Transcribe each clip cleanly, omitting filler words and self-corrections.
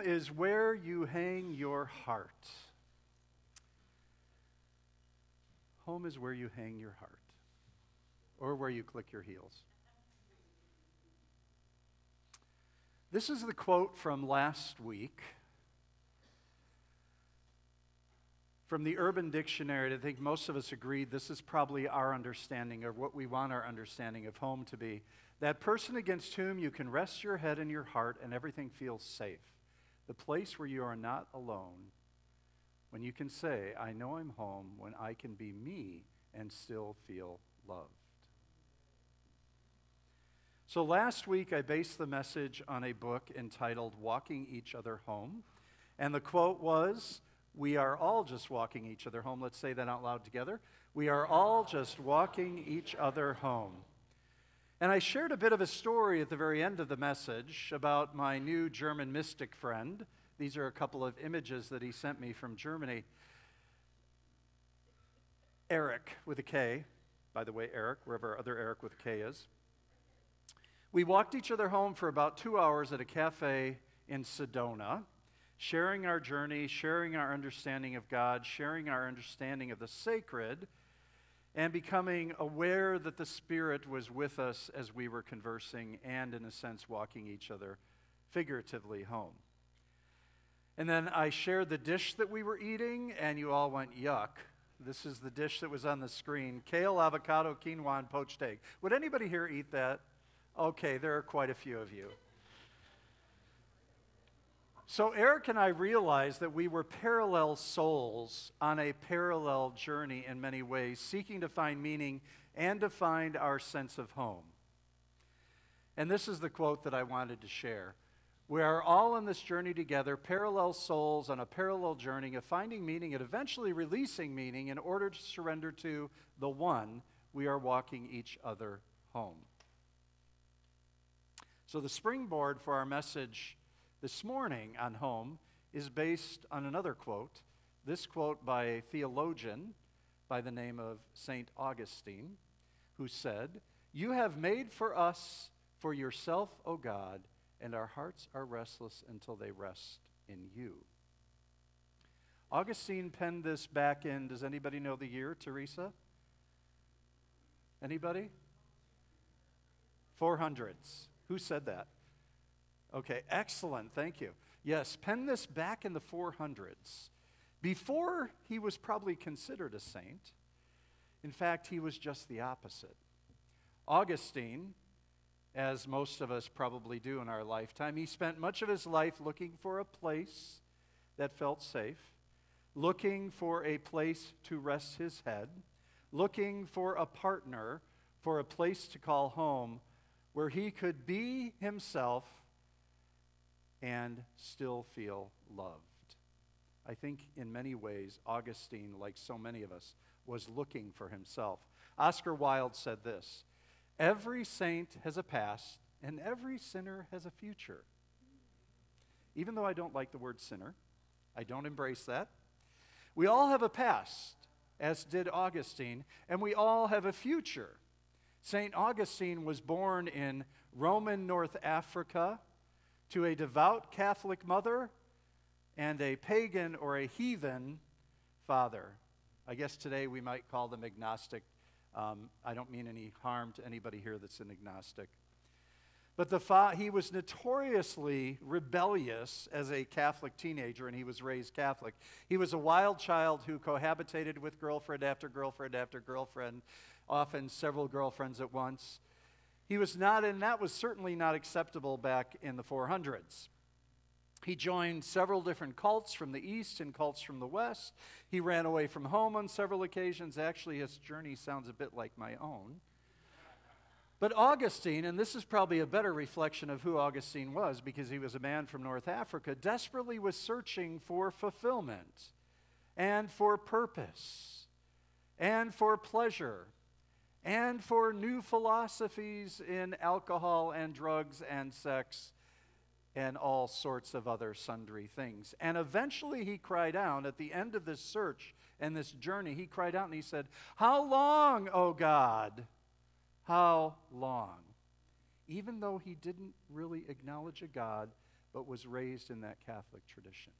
is where you hang your heart. Home is where you hang your heart, or where you click your heels. This is the quote from last week from the Urban Dictionary. I think most of us agreed this is probably our understanding of what we want our understanding of home to be. That person against whom you can rest your head and your heart and everything feels safe. The place where you are not alone, when you can say, I know I'm home, when I can be me and still feel loved. So last week I based the message on a book entitled Walking Each Other Home. And the quote was, we are all just walking each other home. Let's say that out loud together. We are all just walking each other home. And I shared a bit of a story at the very end of the message about my new German mystic friend. These are a couple of images that he sent me from Germany. Eric with a K. By the way, Eric, wherever other Eric with a K is. We walked each other home for about 2 hours at a cafe in Sedona, sharing our journey, sharing our understanding of God, sharing our understanding of the sacred, and becoming aware that the Spirit was with us as we were conversing and, in a sense, walking each other figuratively home. And then I shared the dish that we were eating, and you all went, yuck. This is the dish that was on the screen. Kale, avocado, quinoa, and poached egg. Would anybody here eat that? Okay, there are quite a few of you. So Eric and I realized that we were parallel souls on a parallel journey in many ways, seeking to find meaning and to find our sense of home. And this is the quote that I wanted to share. We are all on this journey together, parallel souls on a parallel journey of finding meaning and eventually releasing meaning in order to surrender to the one. We are walking each other home. So the springboard for our message this morning on home is based on another quote. This quote by a theologian by the name of St. Augustine, who said, "You have made for us, for yourself, O God, and our hearts are restless until they rest in you." Augustine penned this back in, does anybody know the year, Teresa? Anybody? 400s. Who said that? Okay, excellent, thank you. Yes, penned this back in the 400s. Before he was probably considered a saint. In fact, he was just the opposite. Augustine, as most of us probably do in our lifetime, he spent much of his life looking for a place that felt safe, looking for a place to rest his head, looking for a partner, for a place to call home, where he could be himself and still feel loved. I think in many ways, Augustine, like so many of us, was looking for himself. Oscar Wilde said this, "Every saint has a past, and every sinner has a future." Even though I don't like the word sinner, I don't embrace that. We all have a past, as did Augustine, and we all have a future. St. Augustine was born in Roman North Africa to a devout Catholic mother and a pagan or a heathen father. I guess today we might call them agnostic. I don't mean any harm to anybody here that's an agnostic. But he was notoriously rebellious as a Catholic teenager, and he was raised Catholic. He was a wild child who cohabitated with girlfriend after girlfriend after girlfriend, often several girlfriends at once. He was not, and that was certainly not acceptable back in the 400s. He joined several different cults from the east and cults from the west. He ran away from home on several occasions. Actually, his journey sounds a bit like my own. But Augustine, and this is probably a better reflection of who Augustine was because he was a man from North Africa, desperately was searching for fulfillment and for purpose and for pleasure and for new philosophies in alcohol and drugs and sex and all sorts of other sundry things. And eventually he cried out, at the end of this search and this journey, he cried out and he said, "How long, O God? How long?" Even though he didn't really acknowledge a God, but was raised in that Catholic tradition.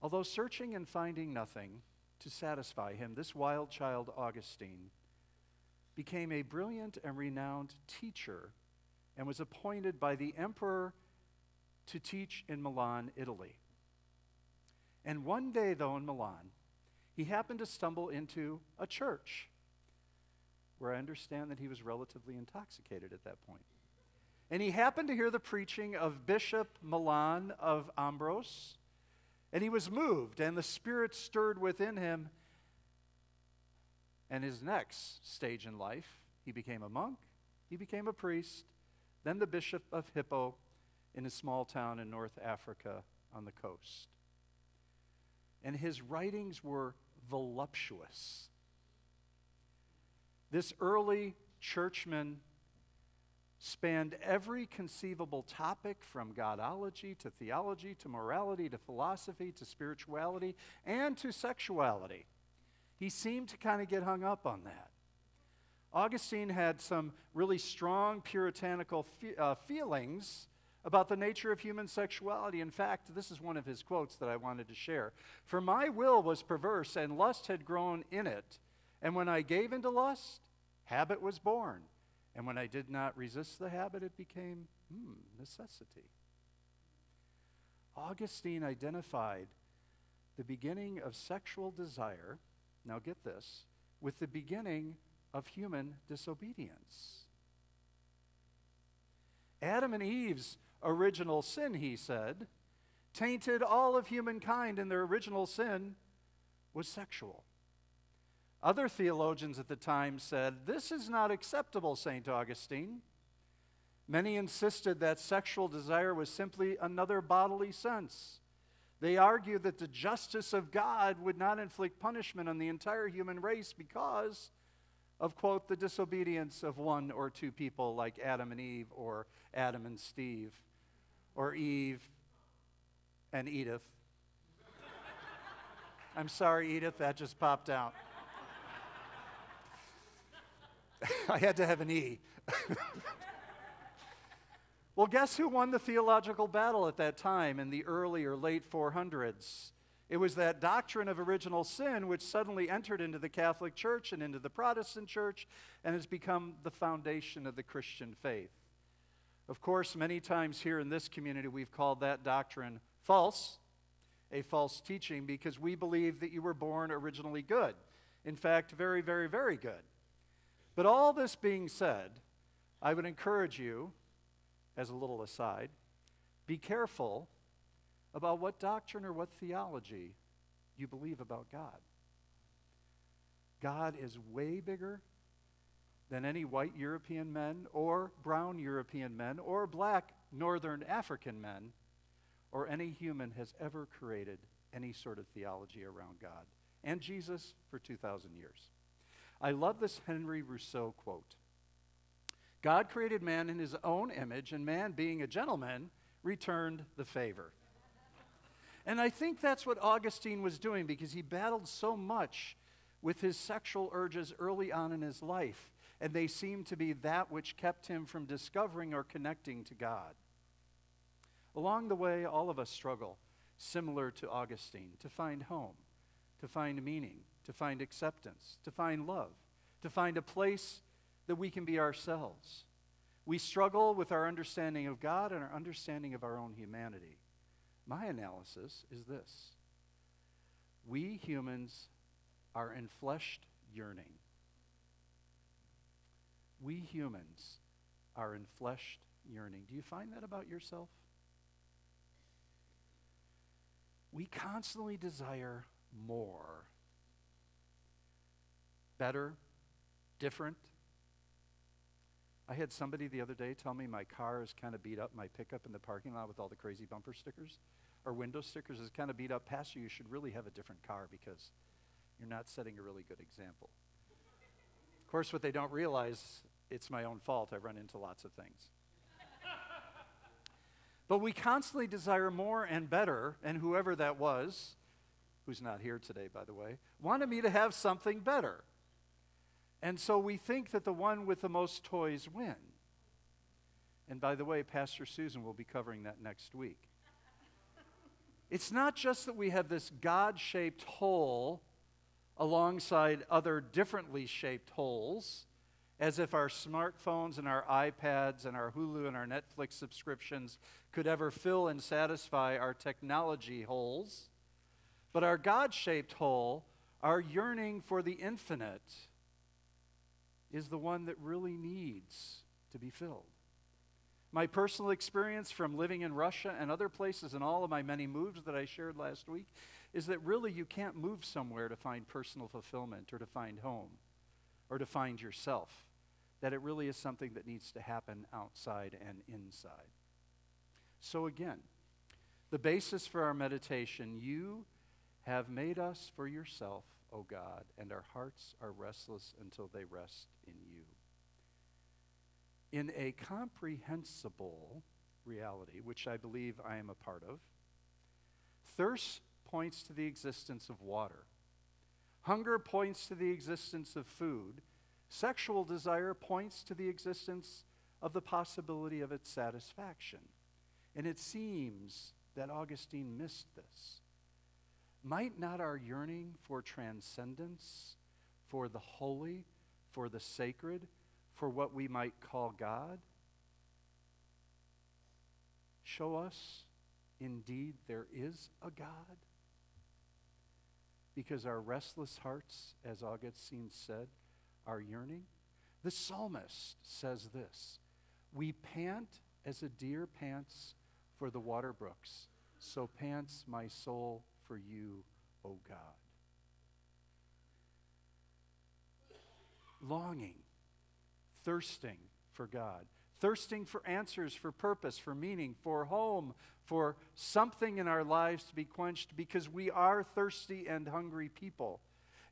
Although searching and finding nothing to satisfy him, this wild child Augustine became a brilliant and renowned teacher and was appointed by the emperor to teach in Milan, Italy. And one day, though, in Milan, he happened to stumble into a church where I understand that he was relatively intoxicated at that point. And he happened to hear the preaching of Bishop Milan of Ambrose, and he was moved, and the Spirit stirred within him. And his next stage in life, he became a monk, he became a priest, then the Bishop of Hippo in a small town in North Africa on the coast. And his writings were voluptuous. This early churchman spanned every conceivable topic, from godology to theology to morality to philosophy to spirituality and to sexuality. He seemed to kind of get hung up on that. Augustine had some really strong puritanical feelings about the nature of human sexuality. In fact, this is one of his quotes that I wanted to share. "For my will was perverse, and lust had grown in it. And when I gave into lust, habit was born. And when I did not resist the habit, it became necessity." Augustine identified the beginning of sexual desire, now get this, with the beginning of human disobedience. Adam and Eve's original sin, he said, tainted all of humankind, and their original sin was sexual. Other theologians at the time said, "This is not acceptable, St. Augustine." Many insisted that sexual desire was simply another bodily sense. They argued that the justice of God would not inflict punishment on the entire human race because of, quote, the disobedience of one or two people like Adam and Eve, or Adam and Steve, or Eve and Edith. I'm sorry, Edith, that just popped out. I had to have an E. Well, guess who won the theological battle at that time in the early or late 400s? It was that doctrine of original sin which suddenly entered into the Catholic Church and into the Protestant Church and has become the foundation of the Christian faith. Of course, many times here in this community we've called that doctrine false, a false teaching, because we believe that you were born originally good. In fact, very, very, very good. But all this being said, I would encourage you, as a little aside, be careful about what doctrine or what theology you believe about God. God is way bigger than any white European men or brown European men or black Northern African men or any human has ever created any sort of theology around God and Jesus for 2,000 years. I love this Henry Rousseau quote. "God created man in his own image, and man, being a gentleman, returned the favor." And I think that's what Augustine was doing, because he battled so much with his sexual urges early on in his life, and they seemed to be that which kept him from discovering or connecting to God. Along the way, all of us struggle, similar to Augustine, to find home, to find meaning, to find acceptance, to find love, to find a place that we can be ourselves. We struggle with our understanding of God and our understanding of our own humanity. My analysis is this: we humans are enfleshed yearning. We humans are enfleshed yearning. Do you find that about yourself? We constantly desire more, better, different. I had somebody the other day tell me my car is kind of beat up, my pickup in the parking lot with all the crazy bumper stickers or window stickers is kind of beat up. "Pastor, you should really have a different car because you're not setting a really good example." Of course, what they don't realize, it's my own fault. I run into lots of things. But we constantly desire more and better, and whoever that was, who's not here today, by the way, wanted me to have something better. And so we think that the one with the most toys win. And by the way, Pastor Susan will be covering that next week. It's not just that we have this God-shaped hole alongside other differently shaped holes, as if our smartphones and our iPads and our Hulu and our Netflix subscriptions could ever fill and satisfy our technology holes. But our God-shaped hole, our yearning for the infinite, is the one that really needs to be filled. My personal experience from living in Russia and other places and all of my many moves that I shared last week is that really you can't move somewhere to find personal fulfillment or to find home or to find yourself. That it really is something that needs to happen outside and inside. So again, the basis for our meditation, you have made us for yourself, O God, and our hearts are restless until they rest in you. In a comprehensible reality, which I believe I am a part of, thirst points to the existence of water. Hunger points to the existence of food. Sexual desire points to the existence of the possibility of its satisfaction. And it seems that Augustine missed this. Might not our yearning for transcendence, for the holy, for the sacred, for what we might call God, show us indeed there is a God? Because our restless hearts, as Augustine said, are yearning. The psalmist says this: we pant as a deer pants for the water brooks, so pants my soul for you, O God. Longing, thirsting for God, thirsting for answers, for purpose, for meaning, for home, for something in our lives to be quenched, because we are thirsty and hungry people.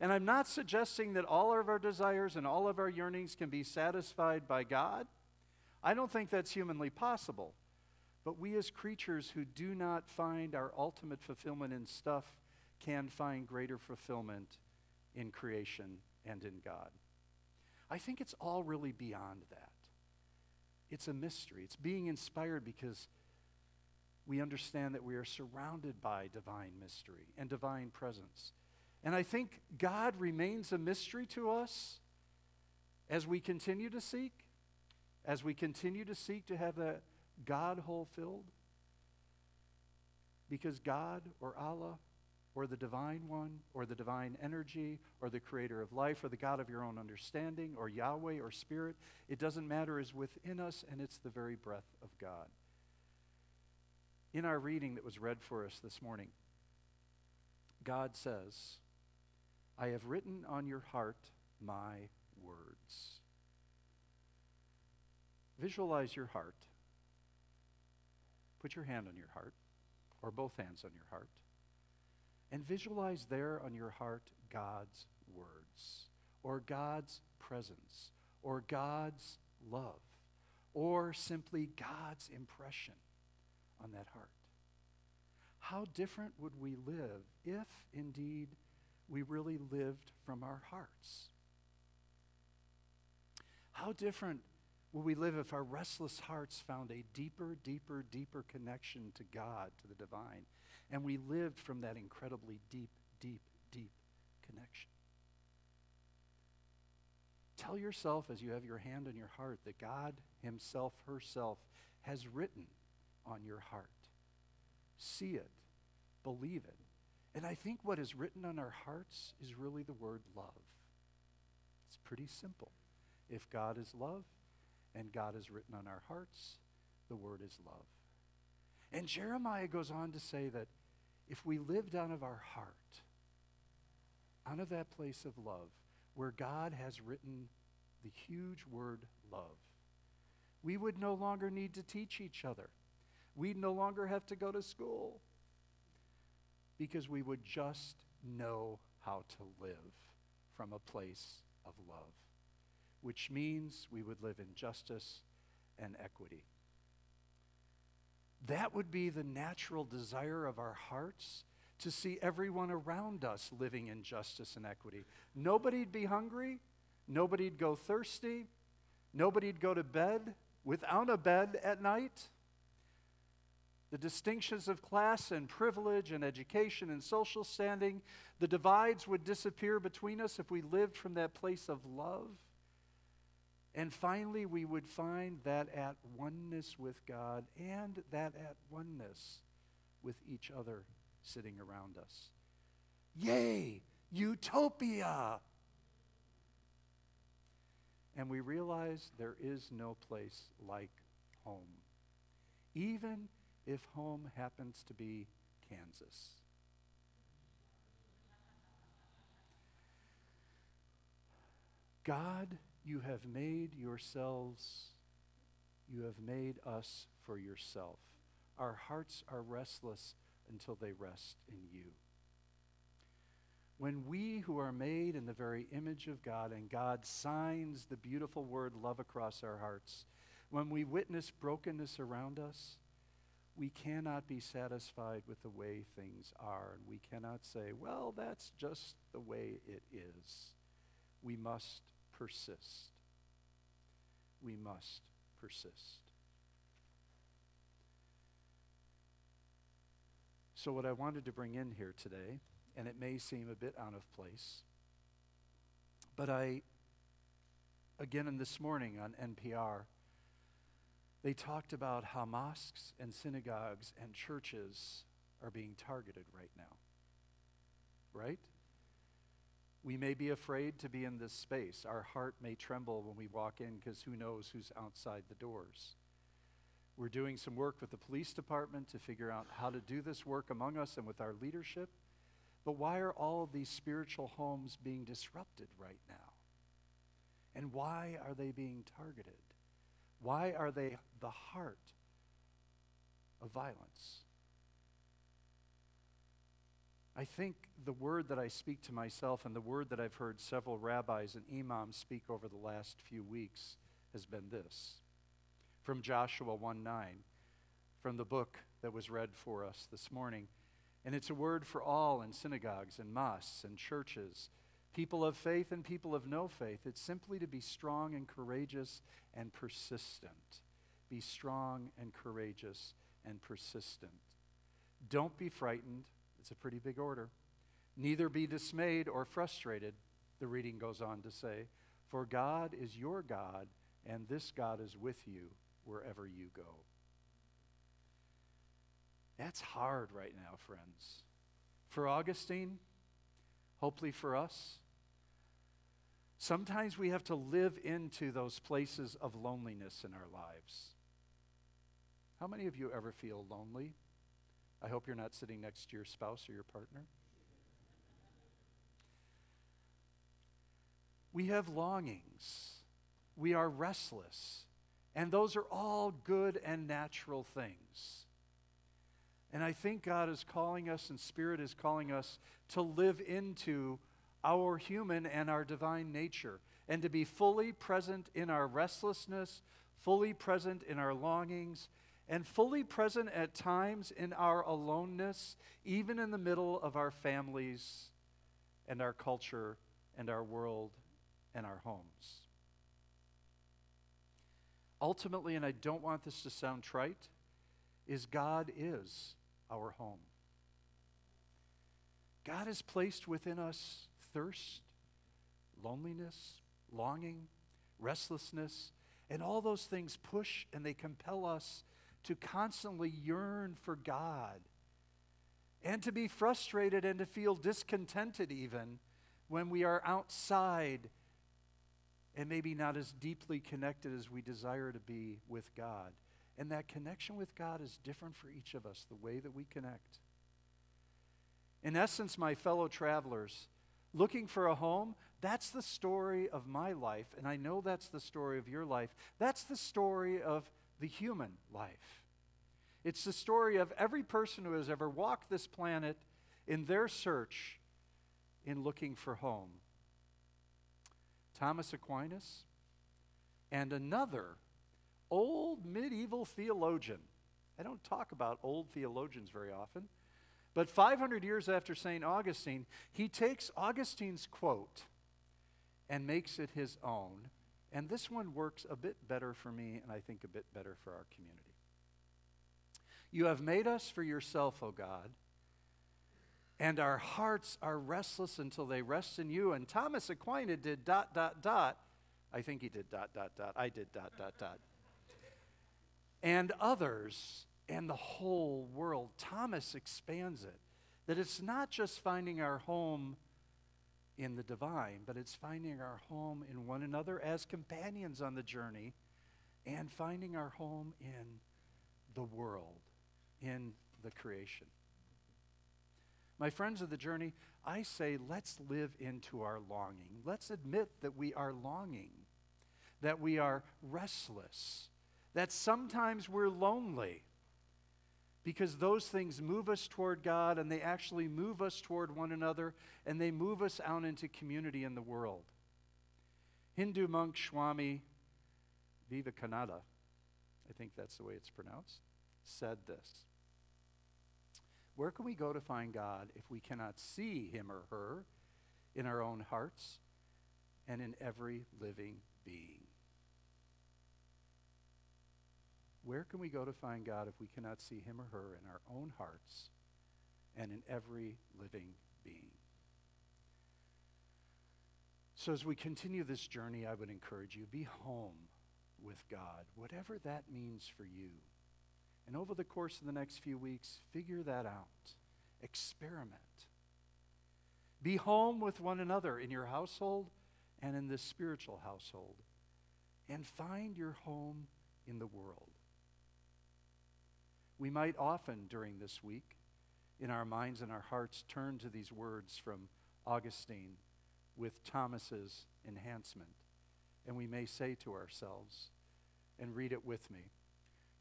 And I'm not suggesting that all of our desires and all of our yearnings can be satisfied by God. I don't think that's humanly possible. But we as creatures who do not find our ultimate fulfillment in stuff can find greater fulfillment in creation and in God. I think it's all really beyond that. It's a mystery. It's being inspired because we understand that we are surrounded by divine mystery and divine presence. And I think God remains a mystery to us as we continue to seek, to have that God hole filled. Because God or Allah or the Divine One or the divine energy or the creator of life or the God of your own understanding or Yahweh or Spirit, it doesn't matter, is within us, and it's the very breath of God. In our reading that was read for us this morning, God says, I have written on your heart my words. Visualize your heart. Put your hand on your heart, or both hands on your heart, and visualize there on your heart God's words, or God's presence, or God's love, or simply God's impression on that heart. How different would we live if, indeed, we really lived from our hearts? How different will we live if our restless hearts found a deeper, deeper, deeper connection to God, to the divine, and we lived from that incredibly deep, deep, deep connection? Tell yourself as you have your hand on your heart that God himself, herself, has written on your heart. See it, believe it. And I think what is written on our hearts is really the word love. It's pretty simple. If God is love, and God is written on our hearts, the word is love. And Jeremiah goes on to say that if we lived out of our heart, out of that place of love, where God has written the huge word love, we would no longer need to teach each other. We'd no longer have to go to school, because we would just know how to live from a place of love, which means we would live in justice and equity. That would be the natural desire of our hearts, to see everyone around us living in justice and equity. Nobody'd be hungry. Nobody'd go thirsty. Nobody'd go to bed without a bed at night. The distinctions of class and privilege and education and social standing, the divides would disappear between us if we lived from that place of love. And finally, we would find that at oneness with God and that at oneness with each other sitting around us. Yay! Utopia! And we realize there is no place like home, even if home happens to be Kansas. God, you have made yourselves, you have made us for yourself. Our hearts are restless until they rest in you. When we who are made in the very image of God, and God signs the beautiful word love across our hearts, when we witness brokenness around us, we cannot be satisfied with the way things are. And we cannot say, well, that's just the way it is. We must persist. We must persist. So what I wanted to bring in here today, and it may seem a bit out of place, but again, in this morning on NPR, they talked about how mosques and synagogues and churches are being targeted right now. Right? We may be afraid to be in this space. Our heart may tremble when we walk in because who knows who's outside the doors. We're doing some work with the police department to figure out how to do this work among us and with our leadership. But why are all of these spiritual homes being disrupted right now? And why are they being targeted? Why are they the heart of violence? I think the word that I speak to myself and the word that I've heard several rabbis and imams speak over the last few weeks has been this. From Joshua 1:9, from the book that was read for us this morning. And it's a word for all in synagogues and mosques and churches, people of faith and people of no faith. It's simply to be strong and courageous and persistent. Be strong and courageous and persistent. Don't be frightened. It's a pretty big order. Neither be dismayed or frustrated, the reading goes on to say, for God is your God, and this God is with you wherever you go. That's hard right now, friends. For Augustine, hopefully for us, sometimes we have to live into those places of loneliness in our lives. How many of you ever feel lonely? I hope you're not sitting next to your spouse or your partner. We have longings. We are restless. And those are all good and natural things. And I think God is calling us and Spirit is calling us to live into our human and our divine nature and to be fully present in our restlessness, fully present in our longings, and fully present at times in our aloneness, even in the middle of our families and our culture and our world and our homes. Ultimately, and I don't want this to sound trite, is God is our home. God has placed within us thirst, loneliness, longing, restlessness, and all those things push and they compel us to constantly yearn for God and to be frustrated and to feel discontented even when we are outside and maybe not as deeply connected as we desire to be with God. And that connection with God is different for each of us, the way that we connect. In essence, my fellow travelers, looking for a home, that's the story of my life, and I know that's the story of your life. That's the story of the human life. It's the story of every person who has ever walked this planet in their search in looking for home. Thomas Aquinas and another old medieval theologian. I don't talk about old theologians very often, but 500 years after St. Augustine, he takes Augustine's quote and makes it his own And this one works a bit better for me, and I think a bit better for our community. You have made us for yourself, O God, and our hearts are restless until they rest in you. And Thomas Aquinas did ... I think he did ... I did ... And others and the whole world. Thomas expands it, that it's not just finding our home in the divine, but it's finding our home in one another as companions on the journey and finding our home in the world, in the creation. My friends of the journey, I say let's live into our longing. Let's admit that we are longing, that we are restless, that sometimes we're lonely, because those things move us toward God, and they actually move us toward one another, and they move us out into community in the world. Hindu monk Swami Vivekananda, I think that's the way it's pronounced, said this: where can we go to find God if we cannot see him or her in our own hearts and in every living being? Where can we go to find God if we cannot see him or her in our own hearts and in every living being? So as we continue this journey, I would encourage you, be home with God, whatever that means for you. And over the course of the next few weeks, figure that out. Experiment. Be home with one another in your household and in this spiritual household. And find your home in the world. We might often during this week, in our minds and our hearts, turn to these words from Augustine with Thomas's enhancement. And we may say to ourselves, and read it with me,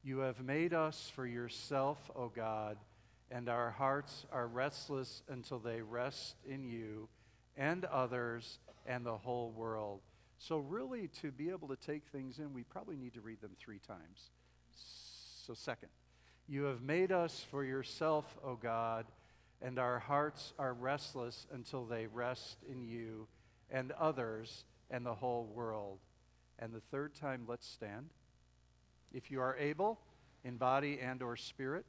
you have made us for yourself, O God, and our hearts are restless until they rest in you and others and the whole world. So really, to be able to take things in, we probably need to read them 3 times. So second, you have made us for yourself, O God, and our hearts are restless until they rest in you and others and the whole world. And the third time, let's stand. If you are able, in body and or spirit.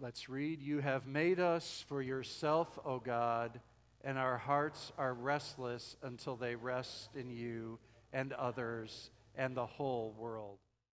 Let's read. You have made us for yourself, O God, and our hearts are restless until they rest in you and others and the whole world.